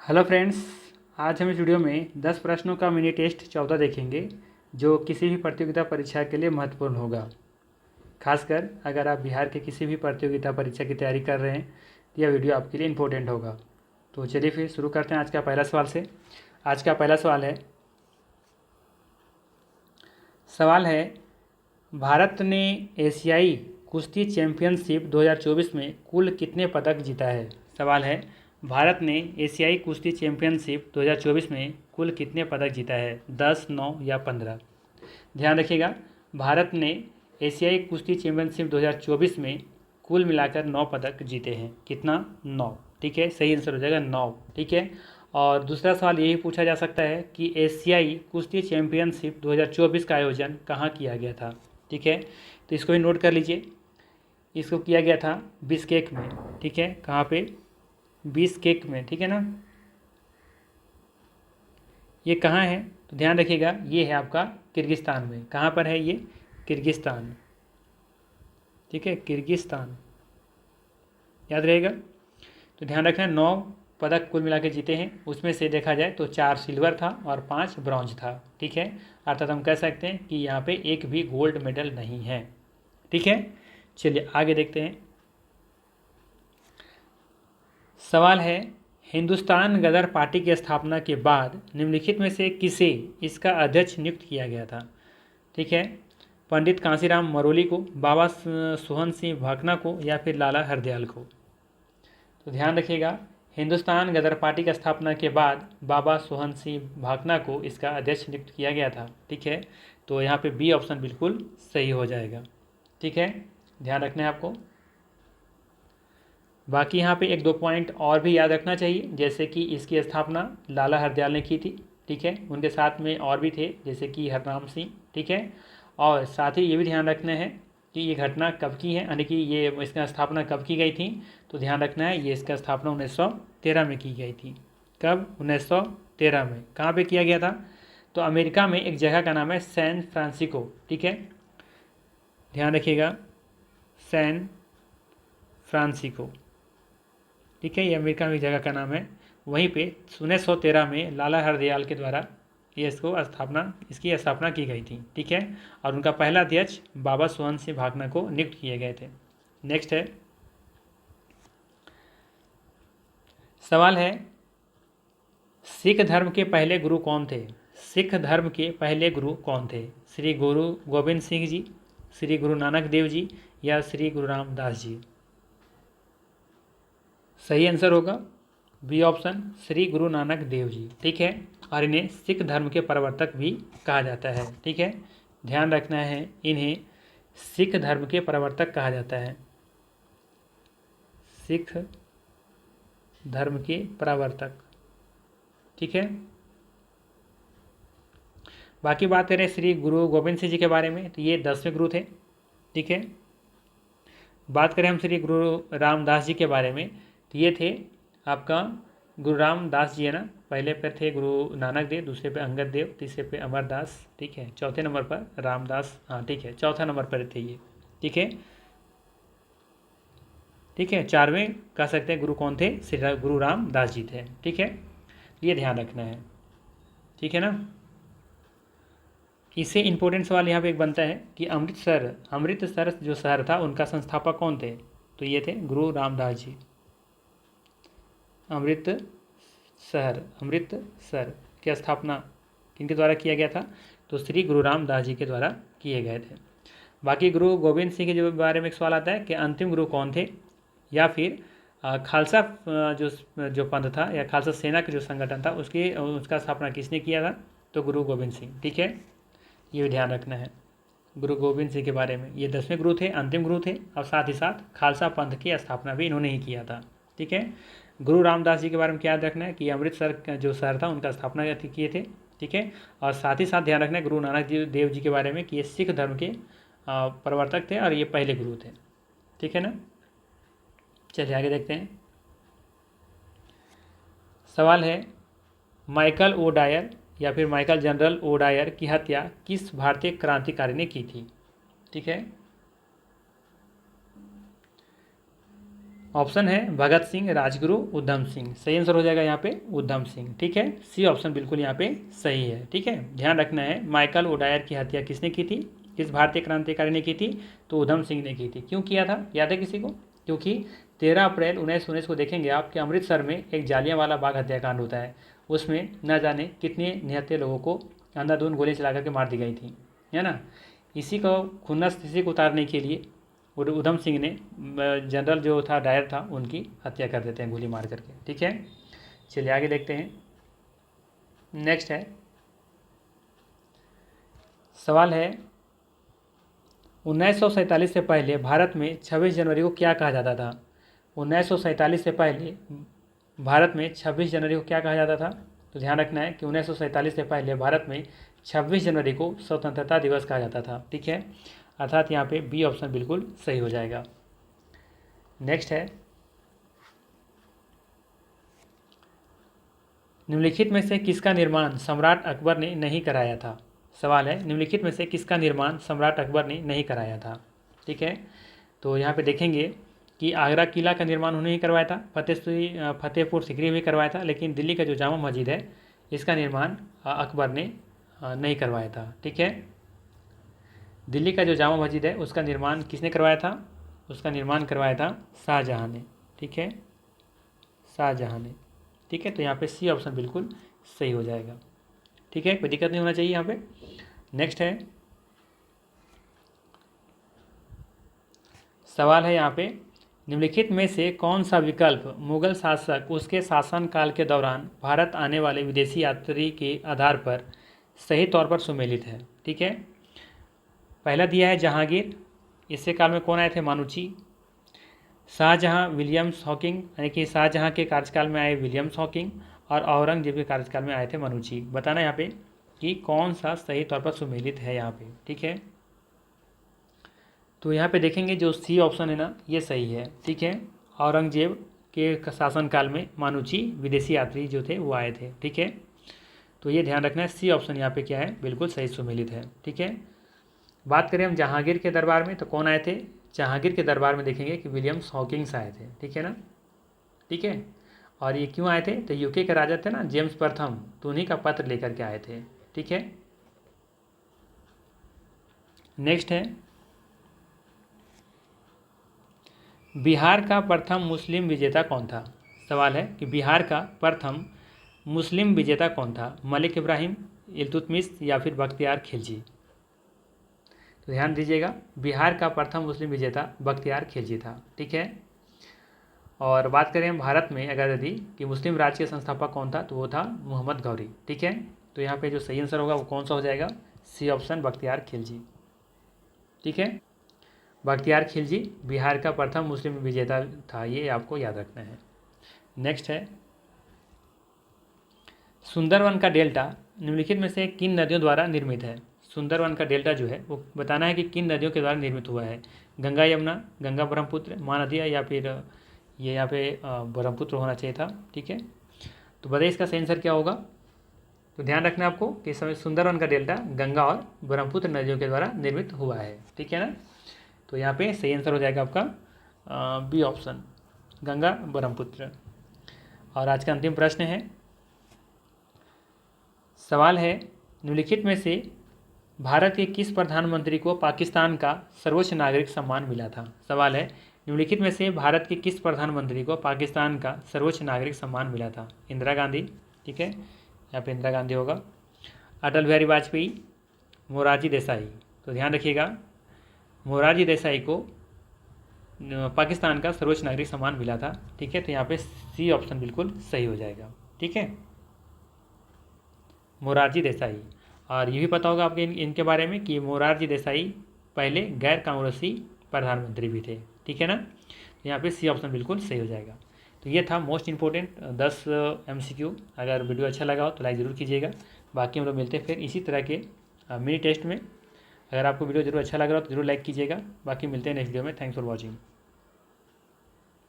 Hello friends, आज हम इस वीडियो में 10 प्रश्नों का मिनी टेस्ट 14 देखेंगे जो किसी भी प्रतियोगिता परीक्षा के लिए महत्वपूर्ण होगा। खासकर अगर आप बिहार के किसी भी प्रतियोगिता परीक्षा की तैयारी कर रहे हैं तो यह वीडियो आपके लिए इम्पोर्टेंट होगा। तो चलिए फिर शुरू करते हैं आज का पहला सवाल से। आज का पहला सवाल है भारत ने एशियाई कुश्ती चैंपियनशिप 2024 में कुल कितने पदक जीता है। सवाल है भारत ने एशियाई कुश्ती चैंपियनशिप 2024 में कुल कितने पदक जीता है, 10, 9 या 15। ध्यान रखिएगा, भारत ने एशियाई कुश्ती चैंपियनशिप 2024 में कुल मिलाकर 9 पदक जीते हैं। कितना? 9। ठीक है, सही आंसर हो जाएगा 9। ठीक है, और दूसरा सवाल यही पूछा जा सकता है कि एशियाई कुश्ती चैंपियनशिप 2024 का आयोजन कहाँ किया गया था। ठीक है, तो इसको भी नोट कर लीजिए। इसको किया गया था बिश्केक में। ठीक है, कहाँ पे? बिश्केक में। ठीक है ना, ये कहाँ है तो ध्यान रखिएगा, ये है आपका किर्गिस्तान में। कहाँ पर है ये? किर्गिस्तान। ठीक है, किर्गिस्तान याद रहेगा। तो ध्यान रखना, 9 पदक कुल मिला के जीते हैं। उसमें से देखा जाए तो 4 सिल्वर था और 5 ब्रॉन्ज था। ठीक है, अर्थात हम कह सकते हैं कि यहाँ पे एक भी गोल्ड मेडल नहीं है। ठीक है, चलिए आगे देखते हैं। सवाल है हिंदुस्तान गदर पार्टी की स्थापना के बाद निम्नलिखित में से किसे इसका अध्यक्ष नियुक्त किया गया था। ठीक है, पंडित कांसीराम मरोली को, बाबा सोहन सिंह भाकना को या फिर लाला हरदयाल को। तो ध्यान रखिएगा, हिंदुस्तान गदर पार्टी की स्थापना के बाद बाबा सोहन सिंह भाकना को इसका अध्यक्ष नियुक्त किया गया था। ठीक है, तो यहाँ पे बी ऑप्शन बिल्कुल सही हो जाएगा। ठीक है, ध्यान रखना है आपको। बाकी यहाँ पे 1-2 पॉइंट और भी याद रखना चाहिए, जैसे कि इसकी स्थापना लाला हरदयाल ने की थी। ठीक है, उनके साथ में और भी थे जैसे कि हरनाम सिंह। ठीक है, और साथ ही ये भी ध्यान रखना है कि ये घटना कब की है, यानी कि ये इसका स्थापना कब की गई थी। तो ध्यान रखना है, ये इसका स्थापना 1913 में की गई थी। कब? 1913 में। कहाँ पर किया गया था? तो अमेरिका में एक जगह का नाम है सैन फ्रांसिस्को। ठीक है, ध्यान रखिएगा, सैन फ्रांसिस्को। ठीक है, ये अमेरिका में जगह का नाम है। वहीं पे 1913 में लाला हरदयाल के द्वारा इसकी स्थापना की गई थी। ठीक है, और उनका पहला अध्यक्ष बाबा सोहन सिंह भाकना को नियुक्त किए गए थे। नेक्स्ट है, सवाल है सिख धर्म के पहले गुरु कौन थे। सिख धर्म के पहले गुरु कौन थे? श्री गुरु गोविंद सिंह जी, श्री गुरु नानक देव जी या श्री गुरु रामदास जी। सही आंसर होगा बी ऑप्शन, श्री गुरु नानक देव जी। ठीक है, और इन्हें सिख धर्म के प्रवर्तक भी कहा जाता है। ठीक है, ध्यान रखना है, इन्हें सिख धर्म के प्रवर्तक कहा जाता है। सिख धर्म के प्रवर्तक। ठीक है, बाकी बात करें श्री गुरु गोविंद सिंह जी के बारे में तो ये 10वें गुरु थे। ठीक है, बात करें हम श्री गुरु रामदास जी के बारे में तो ये थे आपका गुरु रामदास जी है ना। पहले पे थे गुरु नानक देव, दूसरे पे अंगद देव, तीसरे पे अमरदास। ठीक है, चौथे नंबर पर रामदास। हाँ ठीक है, चौथा नंबर पर थे ये। ठीक है, ठीक है, 4वें कह सकते हैं गुरु कौन थे? श्री गुरु रामदास जी थे। ठीक है, ये ध्यान रखना है। ठीक है ना, इससे इंपॉर्टेंट सवाल यहाँ पे एक बनता है कि अमृतसर जो शहर था उनका संस्थापक कौन थे। तो ये थे गुरु रामदास जी। अमृतसर की स्थापना किनके द्वारा किया गया था? तो श्री गुरु रामदास जी के द्वारा किए गए थे। बाकी गुरु गोविंद सिंह के बारे में एक सवाल आता है कि अंतिम गुरु कौन थे, या फिर खालसा जो पंथ था या खालसा सेना का जो संगठन था उसका स्थापना किसने किया था? तो गुरु गोविंद सिंह। ठीक है, ये भी ध्यान रखना है गुरु गोविंद सिंह के बारे में। ये 10वें गुरु थे, अंतिम गुरु थे, और साथ ही साथ खालसा पंथ की स्थापना भी इन्होंने ही किया था। ठीक है, गुरु रामदास जी के बारे में क्या याद रखना है कि अमृतसर का जो शहर था उनका स्थापना किए थे। ठीक है, और साथ ही साथ ध्यान रखना है गुरु नानक देव जी के बारे में कि ये सिख धर्म के प्रवर्तक थे और ये पहले गुरु थे। ठीक है ना, चलिए आगे देखते हैं। सवाल है माइकल ओ डायर या फिर माइकल जनरल ओ डायर की हत्या किस भारतीय क्रांतिकारी ने की थी। ठीक है, ऑप्शन है भगत सिंह, राजगुरु, उधम सिंह। सही आंसर हो जाएगा यहाँ पे उधम सिंह। ठीक है, सी ऑप्शन बिल्कुल यहाँ पे सही है। ठीक है, ध्यान रखना है माइकल ओडायर की हत्या किसने की थी, किस भारतीय क्रांतिकारी ने की थी, तो उधम सिंह ने की थी। क्यों किया था, याद है किसी को? क्योंकि 13 अप्रैल 1919 को देखेंगे आप कि अमृतसर में एक जालियांवाला बाग हत्याकांड होता है। उसमें न जाने कितने निहत्थे लोगों को अंधाधुंध गोली चला करके मार दी गई थी, है ना। इसी को खुन्नस इसी को उतारने के लिए उधम सिंह ने जनरल जो था डायर था उनकी हत्या कर देते हैं गोली मार करके। ठीक है, चलिए आगे देखते हैं। नेक्स्ट है सवाल है 1947 से पहले भारत में 26 जनवरी को क्या कहा जाता था। 1947 से पहले भारत में 26 जनवरी को क्या कहा जाता था? तो ध्यान रखना है कि 1947 से पहले भारत में 26 जनवरी को स्वतंत्रता दिवस कहा जाता था। ठीक है, अर्थात यहाँ पे बी ऑप्शन बिल्कुल सही हो जाएगा। नेक्स्ट है निम्नलिखित में से किसका निर्माण सम्राट अकबर ने नहीं कराया था। सवाल है निम्नलिखित में से किसका निर्माण सम्राट अकबर ने नहीं कराया था। ठीक है, तो यहाँ पे देखेंगे कि आगरा किला का निर्माण उन्होंने ही करवाया था, फतेहपुर सिकरी भी करवाया था, लेकिन दिल्ली का जो जामा मस्जिद है इसका निर्माण अकबर ने नहीं करवाया था। ठीक है, दिल्ली का जो जामा मस्जिद है उसका निर्माण किसने करवाया था? उसका निर्माण करवाया था शाहजहाँ ने। ठीक है, शाहजहाँ ने। ठीक है, तो यहाँ पे सी ऑप्शन बिल्कुल सही हो जाएगा। ठीक है, कोई दिक्कत नहीं होना चाहिए यहाँ पे। नेक्स्ट है सवाल है यहाँ पे निम्नलिखित में से कौन सा विकल्प मुगल शासक उसके शासनकाल के दौरान भारत आने वाले विदेशी यात्री के आधार पर सही तौर पर सुमेलित है। ठीक है, पहला दिया है जहांगीर, इससे काल में कौन आए थे? मानुची। शाहजहाँ विलियम्स हॉकिंग, यानी कि शाहजहाँ के कार्यकाल में आए विलियम्स हॉकिंग, और औरंगजेब के कार्यकाल में आए थे मनुची। बताना यहाँ पे कि कौन सा सही तौर पर सुमेलित है यहाँ पे। ठीक है, तो यहाँ पे देखेंगे जो सी ऑप्शन है ना ये सही है। ठीक है, औरंगजेब के शासनकाल में मानुची विदेशी यात्री जो थे वो आए थे। ठीक है, तो ये ध्यान रखना है सी ऑप्शन यहाँ पे क्या है, बिल्कुल सही सुमेलित है। ठीक है, बात करें हम जहांगीर के दरबार में तो कौन आए थे? जहांगीर के दरबार में देखेंगे कि विलियम्स हॉकिंग्स आए थे। ठीक है ना। ठीक है, और ये क्यों आए थे? तो यूके के राजा थे ना जेम्स प्रथम, तो उन्हीं का पत्र लेकर के आए थे। ठीक है, नेक्स्ट है बिहार का प्रथम मुस्लिम विजेता कौन था। सवाल है कि बिहार का प्रथम मुस्लिम विजेता कौन था? मलिक इब्राहिम, इल्तुतमिश या फिर बख्तियार खिलजी। तो ध्यान दीजिएगा, बिहार का प्रथम मुस्लिम विजेता बख्तियार खिलजी था। ठीक है, और बात करें हम भारत में अगर यदि कि मुस्लिम राज्य के संस्थापक कौन था, तो वो था मोहम्मद गौरी। ठीक है, तो यहाँ पे जो सही आंसर होगा वो कौन सा हो जाएगा? C option Bakhtiyar Khilji. ठीक है, बख्तियार खिलजी बिहार का प्रथम मुस्लिम विजेता था, ये आपको याद रखना है। नेक्स्ट है सुंदरवन का डेल्टा निम्नलिखित में से किन नदियों द्वारा निर्मित है। सुंदरवन का डेल्टा जो है वो बताना है कि किन नदियों के द्वारा निर्मित हुआ है। गंगा यमुना, गंगा ब्रह्मपुत्र, महानदिया, या फिर ये यहाँ पे ब्रह्मपुत्र होना चाहिए था। ठीक है, तो बताइए इसका सही आंसर क्या होगा। तो ध्यान रखना है आपको कि समय सुंदरवन का डेल्टा गंगा और ब्रह्मपुत्र नदियों के द्वारा निर्मित हुआ है। ठीक है ना, तो यहाँ पे सही आंसर हो जाएगा आपका बी ऑप्शन गंगा ब्रह्मपुत्र। और आज का अंतिम प्रश्न है, सवाल है निम्नलिखित में से भारत के किस प्रधानमंत्री को पाकिस्तान का सर्वोच्च नागरिक सम्मान मिला था। सवाल है निम्नलिखित में से भारत के किस प्रधानमंत्री को पाकिस्तान का सर्वोच्च नागरिक सम्मान मिला था। इंदिरा गांधी। ठीक है, यहाँ पे इंदिरा गांधी होगा। अटल बिहारी वाजपेयी, मोरारजी देसाई। तो ध्यान रखिएगा, मोरारजी देसाई को पाकिस्तान का सर्वोच्च नागरिक सम्मान मिला था। ठीक है, तो यहाँ पे सी ऑप्शन बिल्कुल सही हो जाएगा। ठीक है, मोरारजी देसाई। और ये भी पता होगा आपके इनके बारे में कि मोरारजी देसाई पहले गैर कांग्रेसी प्रधानमंत्री भी थे। ठीक है ना, तो यहाँ पे सी ऑप्शन बिल्कुल सही हो जाएगा। तो ये था मोस्ट इंपॉर्टेंट 10 MCQ। अगर वीडियो अच्छा लगा हो तो लाइक ज़रूर कीजिएगा। बाकी हम लोग मिलते हैं फिर इसी तरह के मिनी टेस्ट में। अगर आपको वीडियो जरूर अच्छा लग रहा हो तो जरूर लाइक कीजिएगा। बाकी मिलते हैं नेक्स्ट वीडियो में। Thanks for watching.